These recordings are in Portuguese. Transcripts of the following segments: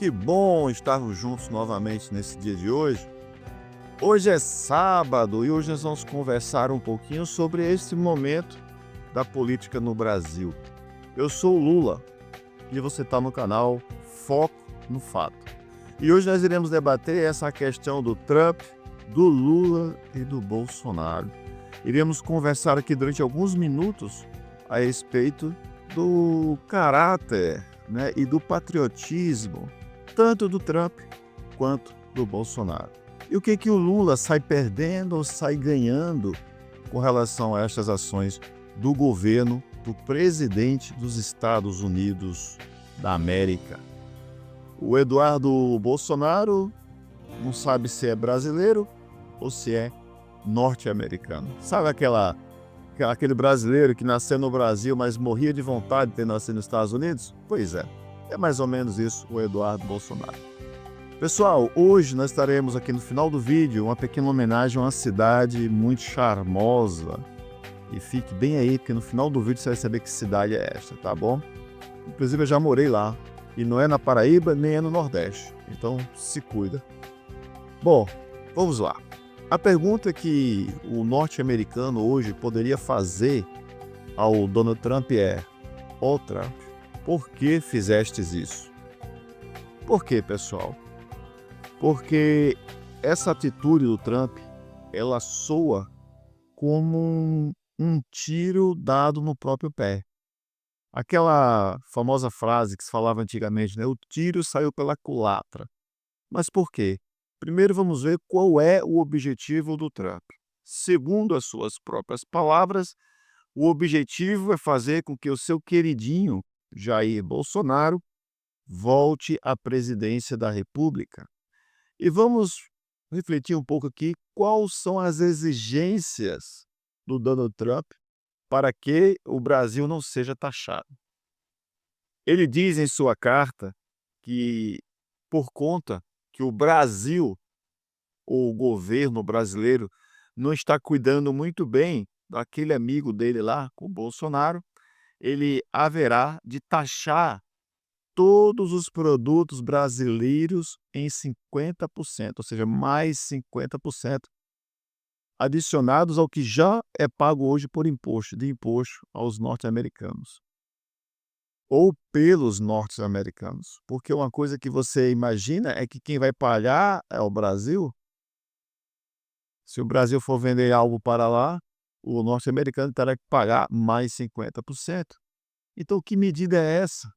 Que bom estarmos juntos novamente nesse dia de hoje. Hoje é sábado e hoje nós vamos conversar um pouquinho sobre esse momento da política no Brasil. Eu sou o Lula e você está no canal Foco no Fato. E hoje nós iremos debater essa questão do Trump, do Lula e do Bolsonaro. Iremos conversar aqui durante alguns minutos a respeito do caráter, e do patriotismo, tanto do Trump quanto do Bolsonaro. E o que o Lula sai perdendo ou sai ganhando com relação a estas ações do governo do presidente dos Estados Unidos da América? O Eduardo Bolsonaro não sabe se é brasileiro ou se é norte-americano. Sabe aquele brasileiro que nasceu no Brasil, mas morria de vontade de ter nascido nos Estados Unidos? Pois é mais ou menos isso o Eduardo Bolsonaro. Pessoal, hoje nós estaremos aqui no final do vídeo uma pequena homenagem a uma cidade muito charmosa. E fique bem aí, porque no final do vídeo você vai saber que cidade é esta, tá bom? Inclusive eu já morei lá, e não é na Paraíba, nem é no Nordeste. Então se cuida. Bom, vamos lá. A pergunta que o norte-americano hoje poderia fazer ao Donald Trump é: ó Trump, por que fizestes isso? Por quê, pessoal? Porque essa atitude do Trump, ela soa como um tiro dado no próprio pé. Aquela famosa frase que se falava antigamente, o tiro saiu pela culatra. Mas por quê? Primeiro vamos ver qual é o objetivo do Trump. Segundo as suas próprias palavras, o objetivo é fazer com que o seu queridinho Jair Bolsonaro volte à presidência da República. E vamos refletir um pouco aqui quais são as exigências do Donald Trump para que o Brasil não seja taxado. Ele diz em sua carta que, por conta que o Brasil, ou o governo brasileiro, não está cuidando muito bem daquele amigo dele lá, com o Bolsonaro, ele haverá de taxar todos os produtos brasileiros em 50%, ou seja, mais 50%, adicionados ao que já é pago hoje por de imposto aos norte-americanos. Ou pelos norte-americanos. Porque uma coisa que você imagina é que quem vai pagar é o Brasil. Se o Brasil for vender algo para lá, o norte-americano terá que pagar mais 50%. Então, que medida é essa?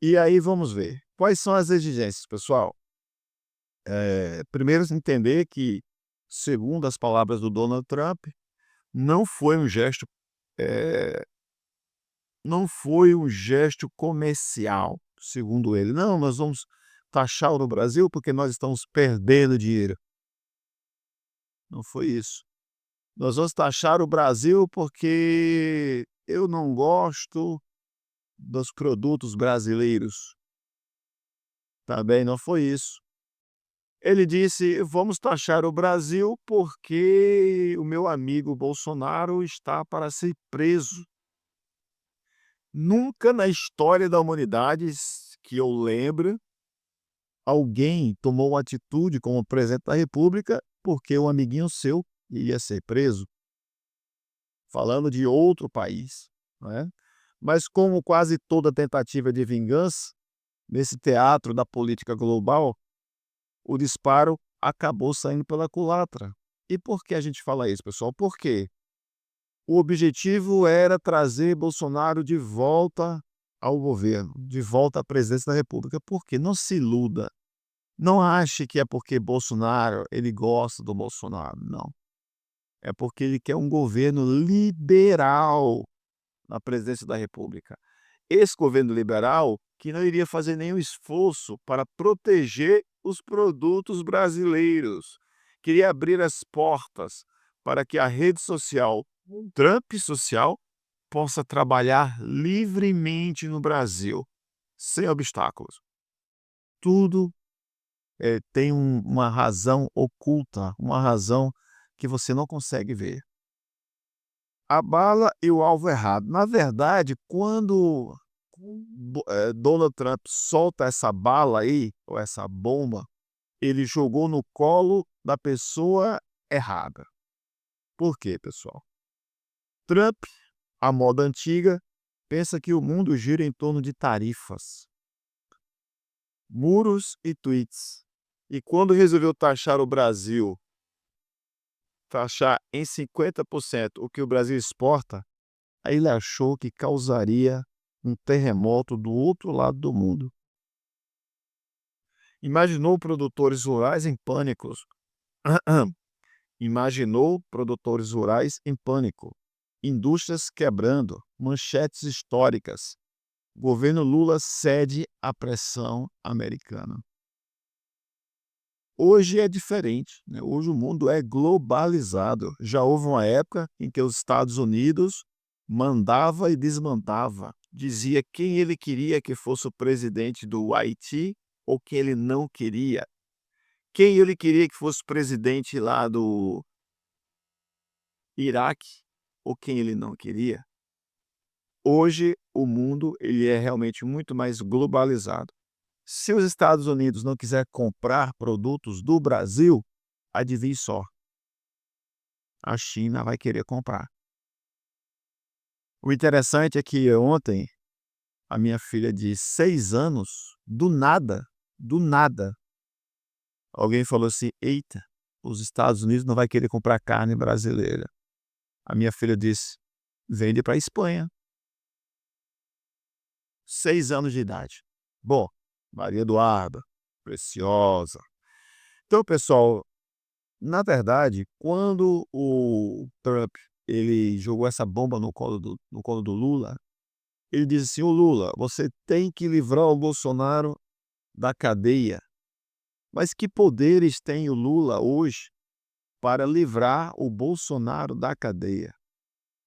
E aí vamos ver. Quais são as exigências, pessoal? Primeiro, entender que, segundo as palavras do Donald Trump, não foi um gesto, não foi um gesto comercial, segundo ele. Não, nós vamos taxar no Brasil porque nós estamos perdendo dinheiro. Não foi isso. Nós vamos taxar o Brasil porque eu não gosto dos produtos brasileiros. Também não foi isso. Ele disse: vamos taxar o Brasil porque o meu amigo Bolsonaro está para ser preso. Nunca na história da humanidade, que eu lembro, alguém tomou uma atitude como presidente da República porque um amiguinho seu ia ser preso. Falando de outro país, não é? Mas como quase toda tentativa de vingança, nesse teatro da política global, o disparo acabou saindo pela culatra. E por que a gente fala isso, pessoal? Porque o objetivo era trazer Bolsonaro de volta ao governo, de volta à presidência da República. Porque não se iluda, não ache que é porque Bolsonaro, ele gosta do Bolsonaro, não. É porque ele quer um governo liberal na presidência da República. Esse governo liberal que não iria fazer nenhum esforço para proteger os produtos brasileiros. Queria abrir as portas para que a rede social, Trump Social, possa trabalhar livremente no Brasil, sem obstáculos. Tudo tem uma razão oculta, uma razão que você não consegue ver. A bala e o alvo errado. Na verdade, quando Donald Trump solta essa bala aí, ou essa bomba, ele jogou no colo da pessoa errada. Por quê, pessoal? Trump, a moda antiga, pensa que o mundo gira em torno de tarifas, muros e tweets. E quando resolveu taxar o Brasil, taxar em 50% o que o Brasil exporta, aí ele achou que causaria um terremoto do outro lado do mundo. Imaginou produtores rurais em pânicos. Imaginou produtores rurais em pânico. Indústrias quebrando, manchetes históricas. Governo Lula cede à pressão americana. Hoje é diferente, né? Hoje o mundo é globalizado. Já houve uma época em que os Estados Unidos mandava e desmandava, dizia quem ele queria que fosse o presidente do Haiti ou quem ele não queria, quem ele queria que fosse presidente lá do Iraque ou quem ele não queria. Hoje o mundo ele é realmente muito mais globalizado. Se os Estados Unidos não quiser comprar produtos do Brasil, adivinhe só, a China vai querer comprar. O interessante é que ontem a minha filha de 6 anos, do nada, alguém falou assim: "Eita, os Estados Unidos não vai querer comprar carne brasileira". A minha filha disse: "Vende para a Espanha". 6 anos de idade. Bom, Maria Eduarda, preciosa. Então, pessoal, na verdade, quando o Trump ele jogou essa bomba no colo do Lula, ele disse assim: "Ô Lula, você tem que livrar o Bolsonaro da cadeia". Mas que poderes tem o Lula hoje para livrar o Bolsonaro da cadeia?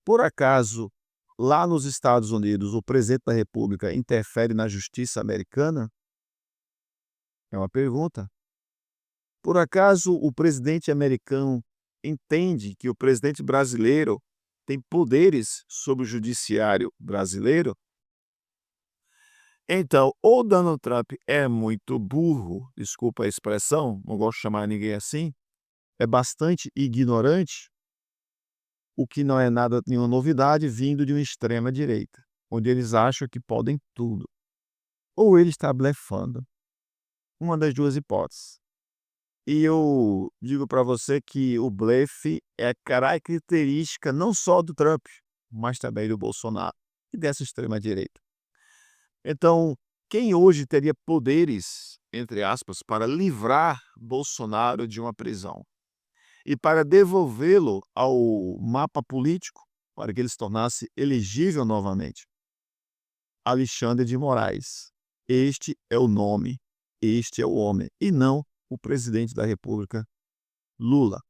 Por acaso, lá nos Estados Unidos, o presidente da República interfere na justiça americana? É uma pergunta. Por acaso o presidente americano entende que o presidente brasileiro tem poderes sobre o judiciário brasileiro? Então, ou Donald Trump é muito burro, desculpa a expressão, não gosto de chamar ninguém assim, é bastante ignorante, o que não é nada, nenhuma novidade vindo de uma extrema direita, onde eles acham que podem tudo. Ou ele está blefando, uma das duas hipóteses. E eu digo para você que o blefe é característica não só do Trump, mas também do Bolsonaro e dessa extrema direita. Então, quem hoje teria poderes, entre aspas, para livrar Bolsonaro de uma prisão e para devolvê-lo ao mapa político, para que ele se tornasse elegível novamente? Alexandre de Moraes. Este é o nome, este é o homem, e não o presidente da República, Lula.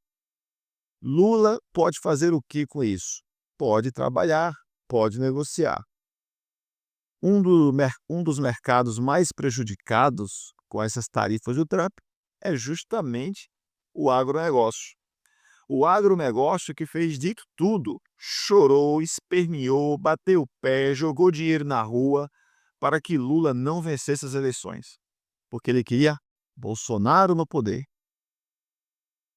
Lula pode fazer o que com isso? Pode trabalhar, pode negociar. Um dos mercados mais prejudicados com essas tarifas do Trump é justamente o agronegócio. O agronegócio que fez de tudo, chorou, esperneou, bateu o pé, jogou dinheiro na rua para que Lula não vencesse as eleições, porque ele queria Bolsonaro no poder.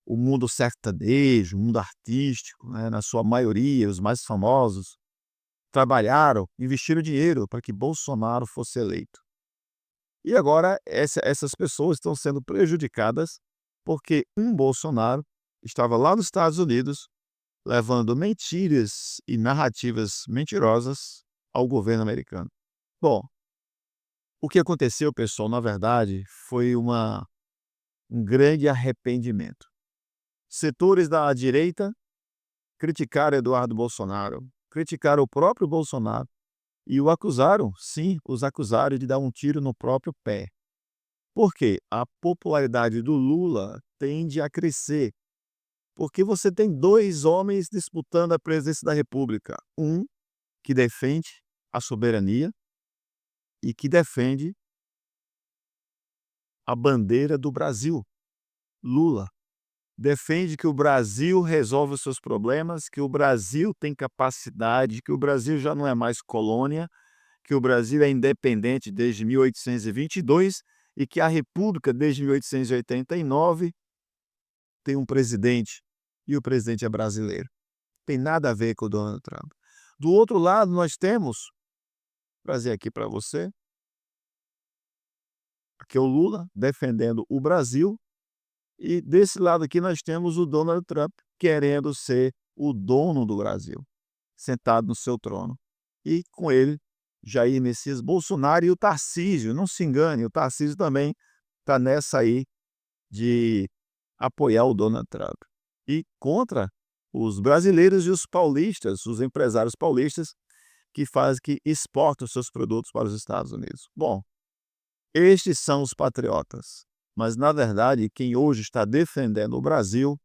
O mundo sertanejo, o mundo artístico, né, na sua maioria, os mais famosos, trabalharam, investiram dinheiro para que Bolsonaro fosse eleito. E agora essas pessoas estão sendo prejudicadas porque um Bolsonaro estava lá nos Estados Unidos levando mentiras e narrativas mentirosas ao governo americano. Bom, o que aconteceu, pessoal, na verdade, foi um grande arrependimento. Setores da direita criticaram Eduardo Bolsonaro, criticaram o próprio Bolsonaro e o acusaram, sim, os acusaram de dar um tiro no próprio pé. Por quê? A popularidade do Lula tende a crescer, porque você tem dois homens disputando a presidência da República. Um que defende a soberania e que defende a bandeira do Brasil, Lula. Defende que o Brasil resolve os seus problemas, que o Brasil tem capacidade, que o Brasil já não é mais colônia, que o Brasil é independente desde 1822 e que a República, desde 1889, tem um presidente e o presidente é brasileiro. Tem nada a ver com o Donald Trump. Do outro lado, nós temos, vou trazer aqui para você, aqui é o Lula defendendo o Brasil, e desse lado aqui nós temos o Donald Trump querendo ser o dono do Brasil, sentado no seu trono. E com ele, Jair Messias Bolsonaro e o Tarcísio, não se engane, o Tarcísio também está nessa aí de apoiar o Donald Trump. E contra os brasileiros e os paulistas, os empresários paulistas que exportam seus produtos para os Estados Unidos. Bom, estes são os patriotas, mas na verdade quem hoje está defendendo o Brasil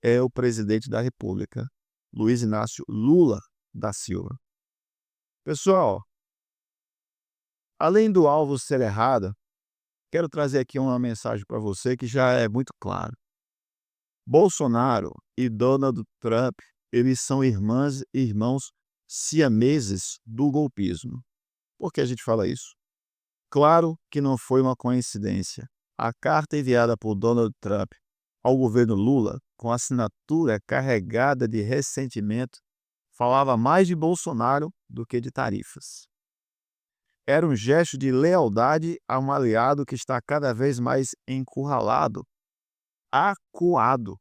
é o presidente da República, Luiz Inácio Lula da Silva. Pessoal, além do alvo ser errado, quero trazer aqui uma mensagem para você que já é muito claro. Bolsonaro e Donald Trump, eles são irmãos siameses do golpismo. Por que a gente fala isso? Claro que não foi uma coincidência. A carta enviada por Donald Trump ao governo Lula, com assinatura carregada de ressentimento, falava mais de Bolsonaro do que de tarifas. Era um gesto de lealdade a um aliado que está cada vez mais encurralado, acuado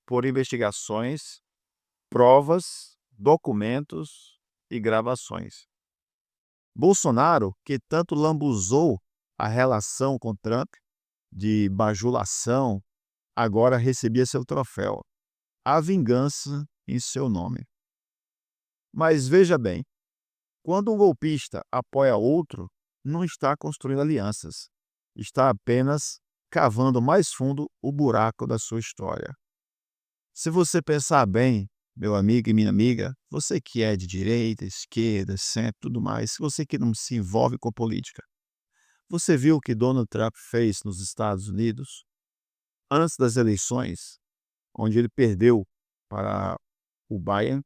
por investigações, provas, documentos e gravações. Bolsonaro, que tanto lambuzou a relação com Trump de bajulação, agora recebia seu troféu, a vingança em seu nome. Mas veja bem, quando um golpista apoia outro, não está construindo alianças, está apenas cavando mais fundo o buraco da sua história. Se você pensar bem, meu amigo e minha amiga, você que é de direita, esquerda, centro, tudo mais, você que não se envolve com política, você viu o que Donald Trump fez nos Estados Unidos antes das eleições, onde ele perdeu para o Biden?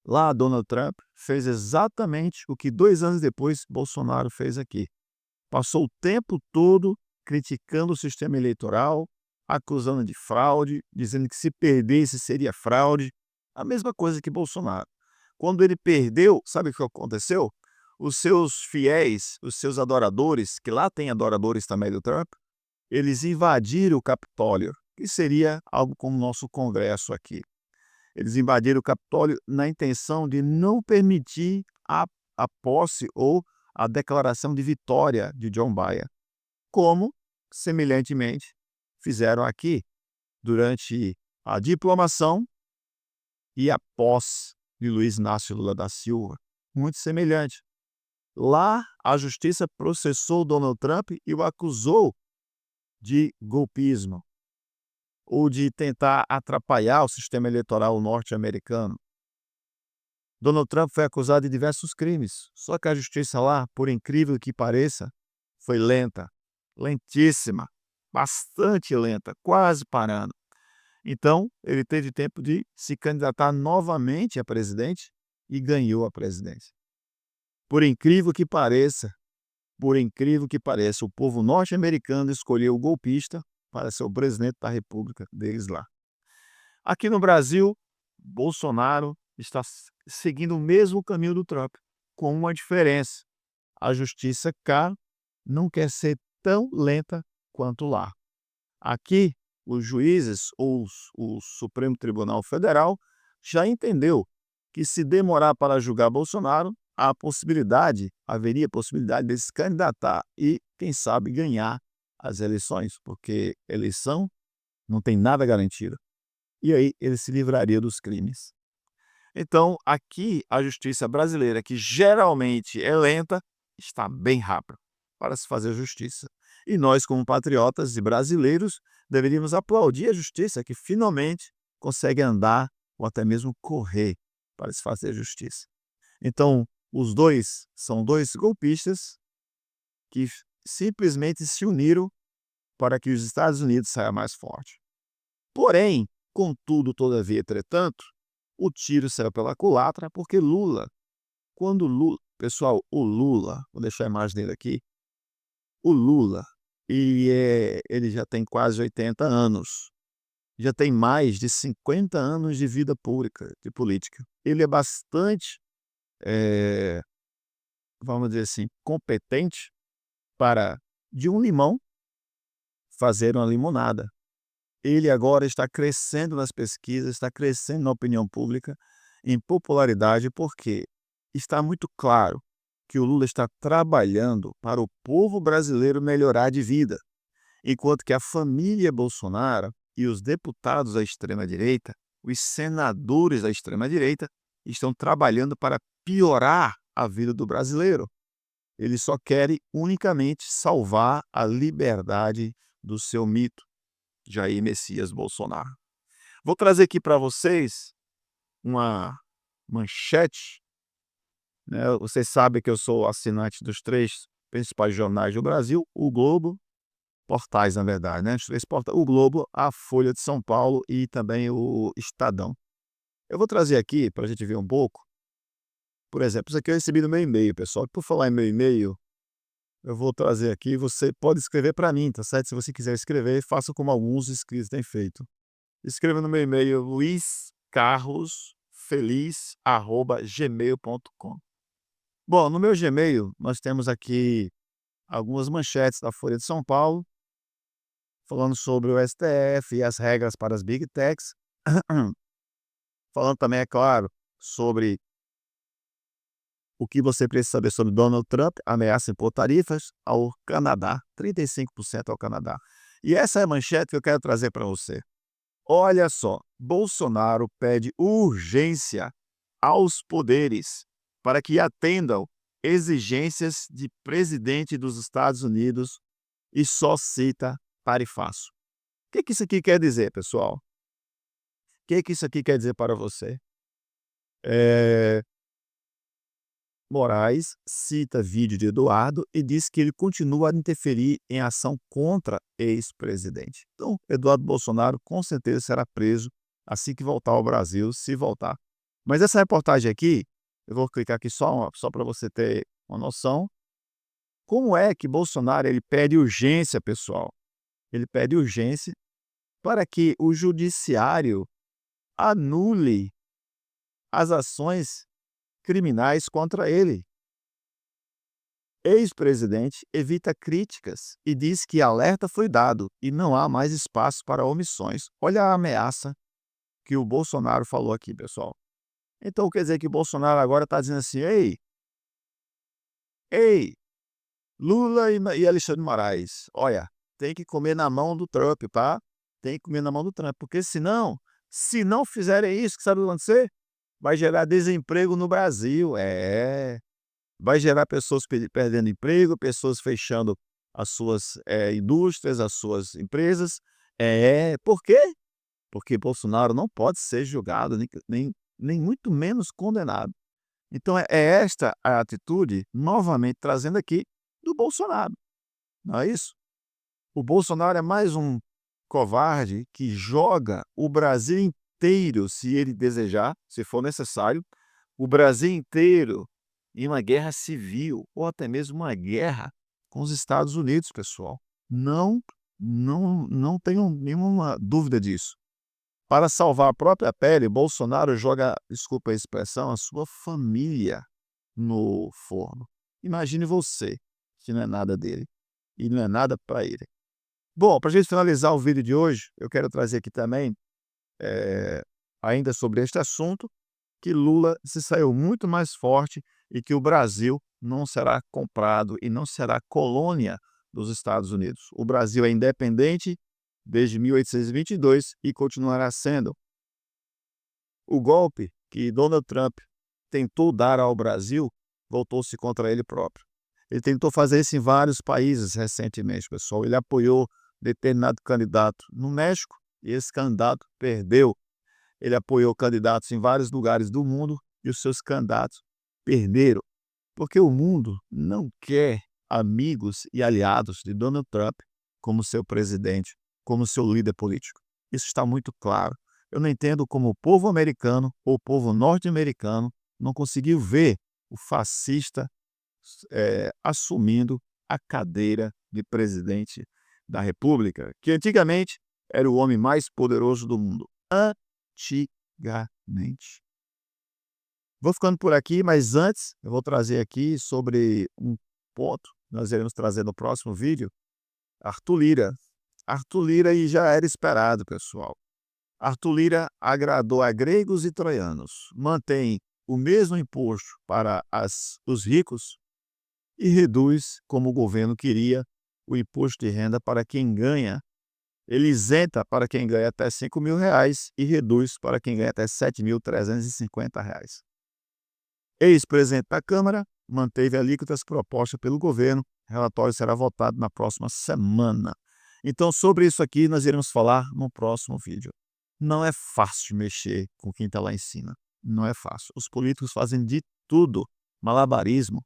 Lá, Donald Trump fez exatamente o que 2 anos depois Bolsonaro fez aqui. Passou o tempo todo criticando o sistema eleitoral, acusando de fraude, dizendo que se perdesse seria fraude. A mesma coisa que Bolsonaro. Quando ele perdeu, sabe o que aconteceu? Os seus fiéis, os seus adoradores, que lá tem adoradores também do Trump, eles invadiram o Capitólio, que seria algo como o nosso Congresso aqui. Eles invadiram o Capitólio na intenção de não permitir a posse ou a declaração de vitória de John Biden, como, semelhantemente, fizeram aqui durante a diplomação e a posse de Luiz Inácio Lula da Silva. Muito semelhante. Lá, a justiça processou Donald Trump e o acusou de golpismo ou de tentar atrapalhar o sistema eleitoral norte-americano. Donald Trump foi acusado de diversos crimes, só que a justiça lá, por incrível que pareça, foi lenta, lentíssima, bastante lenta, quase parando. Então, ele teve tempo de se candidatar novamente a presidente e ganhou a presidência. Por incrível que pareça, o povo norte-americano escolheu o golpista para ser o presidente da república deles lá. Aqui no Brasil, Bolsonaro está seguindo o mesmo caminho do Trump, com uma diferença. A justiça cá não quer ser tão lenta quanto lá. Aqui, os juízes ou o Supremo Tribunal Federal já entendeu que se demorar para julgar Bolsonaro, haveria possibilidade de se candidatar e, quem sabe, ganhar as eleições, porque eleição não tem nada garantido. E aí ele se livraria dos crimes. Então, aqui, a justiça brasileira, que geralmente é lenta, está bem rápida para se fazer justiça. E nós, como patriotas e brasileiros, deveríamos aplaudir a justiça, que finalmente consegue andar ou até mesmo correr para se fazer justiça. Então, os dois são dois golpistas que simplesmente se uniram para que os Estados Unidos saia mais forte. Porém, contudo, todavia, entretanto, o tiro saiu pela culatra porque quando Lula Pessoal, o Lula, vou deixar a imagem dele aqui. O Lula, ele já tem quase 80 anos. Já tem mais de 50 anos de vida pública, de política. Ele é bastante, eh, vamos dizer assim, competente para, de um limão, fazer uma limonada. Ele agora está crescendo nas pesquisas, está crescendo na opinião pública, em popularidade, porque está muito claro que o Lula está trabalhando para o povo brasileiro melhorar de vida, enquanto que a família Bolsonaro e os deputados da extrema-direita, os senadores da extrema-direita, estão trabalhando para piorar a vida do brasileiro. Eles só querem unicamente salvar a liberdade do seu mito, Jair Messias Bolsonaro. Vou trazer aqui para vocês uma manchete, né? Vocês sabem que eu sou assinante dos 3 principais jornais do Brasil, o Globo, portais na verdade, né, os 3 porta o Globo, a Folha de São Paulo e também o Estadão. Eu vou trazer aqui para a gente ver um pouco, por exemplo, isso aqui eu recebi no meu e-mail, pessoal. Por falar em meu e-mail, eu vou trazer aqui, você pode escrever para mim, tá certo? Se você quiser escrever, faça como alguns inscritos têm feito. Escreva no meu e-mail luiscarlosfeliz@gmail.com. Bom, no meu Gmail, nós temos aqui algumas manchetes da Folha de São Paulo, falando sobre o STF e as regras para as Big Techs, falando também, é claro, sobre o que você precisa saber sobre Donald Trump, ameaça impor tarifas ao Canadá, 35% ao Canadá. E essa é a manchete que eu quero trazer para você. Olha só, Bolsonaro pede urgência aos poderes para que atendam exigências de presidente dos Estados Unidos e só cita tarifaço. O que isso aqui quer dizer, pessoal? O que isso aqui quer dizer para você? Eh, Moraes cita vídeo de Eduardo e diz que ele continua a interferir em ação contra ex-presidente. Então, Eduardo Bolsonaro com certeza será preso assim que voltar ao Brasil, se voltar. Mas essa reportagem aqui, eu vou clicar aqui só para você ter uma noção. Como é que Bolsonaro ele pede urgência, pessoal? Ele pede urgência para que o judiciário anule as ações criminais contra ele. Ex-presidente evita críticas e diz que alerta foi dado e não há mais espaço para omissões. Olha a ameaça que o Bolsonaro falou aqui, pessoal. Então quer dizer que o Bolsonaro agora está dizendo assim: ei, Lula e Alexandre de Moraes, olha, tem que comer na mão do Trump, tá? Tem que comer na mão do Trump, porque senão, se não fizerem isso, que sabe o que vai acontecer? Vai gerar desemprego no Brasil. Vai gerar pessoas perdendo emprego, pessoas fechando as suas, indústrias, as suas empresas. Por quê? Porque Bolsonaro não pode ser julgado, nem muito menos condenado. Então é esta a atitude, novamente trazendo aqui, do Bolsonaro, não é isso? O Bolsonaro é mais um covarde que joga o Brasil inteiro, se ele desejar, se for necessário, o Brasil inteiro em uma guerra civil ou até mesmo uma guerra com os Estados Unidos, pessoal. Não, não tenham nenhuma dúvida disso. Para salvar a própria pele, Bolsonaro joga, desculpa a expressão, a sua família no forno. Imagine você, que não é nada dele e não é nada para ele. Bom, para a gente finalizar o vídeo de hoje, eu quero trazer aqui também, eh, ainda sobre este assunto, que Lula se saiu muito mais forte e que o Brasil não será comprado e não será colônia dos Estados Unidos. O Brasil é independente desde 1822 e continuará sendo. O golpe que Donald Trump tentou dar ao Brasil voltou-se contra ele próprio. Ele tentou fazer isso em vários países recentemente, pessoal. Ele apoiou determinado candidato no México e esse candidato perdeu. Ele apoiou candidatos em vários lugares do mundo e os seus candidatos perderam, porque o mundo não quer amigos e aliados de Donald Trump como seu presidente, como seu líder político. Isso está muito claro. Eu não entendo como o povo americano ou o povo norte-americano não conseguiu ver o fascista assumindo a cadeira de presidente da República, que antigamente era o homem mais poderoso do mundo. Antigamente. Vou ficando por aqui, mas antes eu vou trazer aqui sobre um ponto, nós iremos trazer no próximo vídeo, Arthur Lira. Arthur Lira e já era esperado, pessoal. Arthur Lira agradou a gregos e troianos, mantém o mesmo imposto para os ricos e reduz, como o governo queria, o imposto de renda para quem ganha. Ele isenta para quem ganha até R$ 5.000 e reduz para quem ganha até R$ 7.350. Ex-presidente da Câmara manteve alíquotas propostas pelo governo. O relatório será votado na próxima semana. Então, sobre isso aqui, nós iremos falar no próximo vídeo. Não é fácil mexer com quem está lá em cima. Não é fácil. Os políticos fazem de tudo. Malabarismo.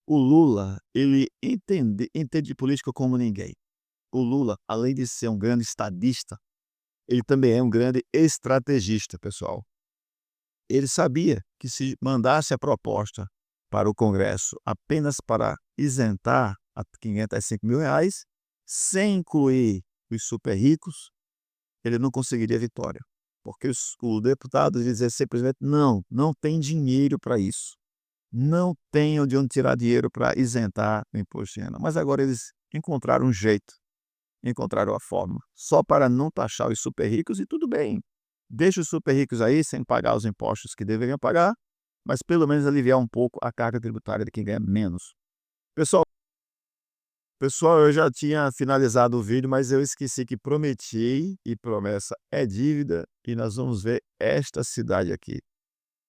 O Lula, ele entende política como ninguém. O Lula, além de ser um grande estadista, ele também é um grande estrategista, pessoal. Ele sabia que se mandasse a proposta para o Congresso apenas para isentar a quem ganha até R$ 5.000, sem incluir os super ricos, ele não conseguiria vitória. Porque o deputado dizia simplesmente, não tem dinheiro para isso. Não tem de onde tirar dinheiro para isentar o imposto de renda. Mas agora eles encontraram um jeito, encontraram a forma, só para não taxar os super ricos e tudo bem. Deixa os super ricos aí sem pagar os impostos que deveriam pagar, mas pelo menos aliviar um pouco a carga tributária de quem ganha menos. Pessoal, eu já tinha finalizado o vídeo, mas eu esqueci que prometi e promessa é dívida e nós vamos ver esta cidade aqui.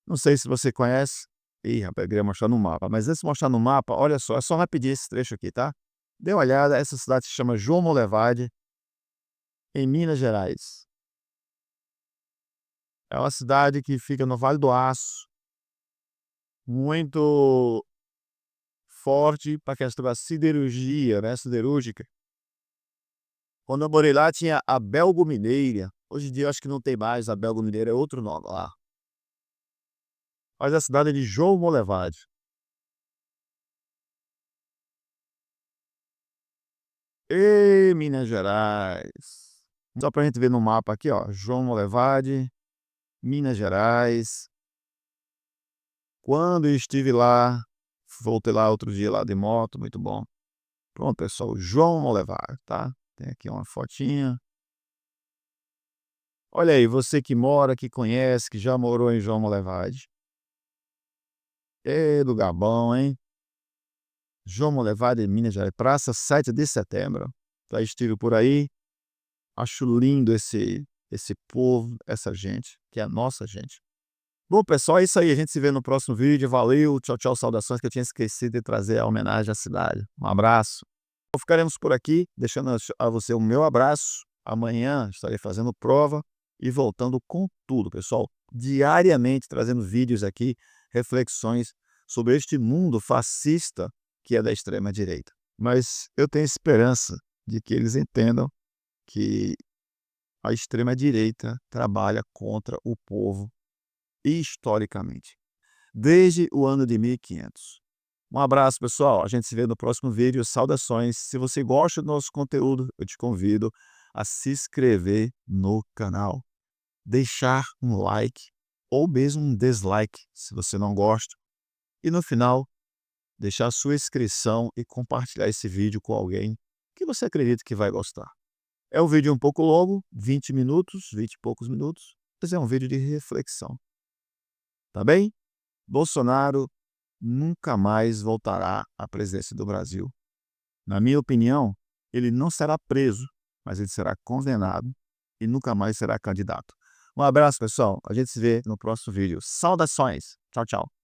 Não sei se você conhece. Ih, rapaz, eu queria mostrar no mapa, mas antes de mostrar no mapa, olha só, é só rapidinho esse trecho aqui, tá? Dê uma olhada, essa cidade se chama João Molevade, em Minas Gerais. É uma cidade que fica no Vale do Aço, muito forte para a questão da siderurgia, né, siderúrgica. Quando eu morei lá tinha a Belgo Mineira, hoje em dia eu acho que não tem mais, a Belgo Mineira é outro nome lá. Mas a cidade é de João Molevade. E Minas Gerais. Só pra gente ver no mapa aqui, ó, João Molevade, Minas Gerais. Quando eu estive lá, voltei lá outro dia lá de moto, muito bom. Pronto, pessoal, João Molevade, tá? Tem aqui uma fotinha. Olha aí, você que mora, que conhece, que já morou em João Molevade. É lugar bom, hein? João Molevade, Minas Gerais, Praça 7 de Setembro. Já estive por aí. Acho lindo esse povo, essa gente, que é a nossa gente. Bom, pessoal, é isso aí. A gente se vê no próximo vídeo. Valeu, tchau, tchau, saudações, que eu tinha esquecido de trazer a homenagem à cidade. Um abraço. Então, ficaremos por aqui, deixando a você o meu abraço. Amanhã estarei fazendo prova e voltando com tudo, pessoal. Diariamente trazendo vídeos aqui, reflexões sobre este mundo fascista que é da extrema-direita. Mas eu tenho esperança de que eles entendam que a extrema-direita trabalha contra o povo historicamente, desde o ano de 1500. Um abraço, pessoal. A gente se vê no próximo vídeo. Saudações. Se você gosta do nosso conteúdo, eu te convido a se inscrever no canal, deixar um like ou mesmo um dislike se você não gosta. E no final, deixar sua inscrição e compartilhar esse vídeo com alguém que você acredita que vai gostar. É um vídeo um pouco longo, 20 minutos, 20 e poucos minutos, mas é um vídeo de reflexão. Tá bem? Bolsonaro nunca mais voltará à presidência do Brasil. Na minha opinião, ele não será preso, mas ele será condenado e nunca mais será candidato. Um abraço, pessoal. A gente se vê no próximo vídeo. Saudações. Tchau, tchau.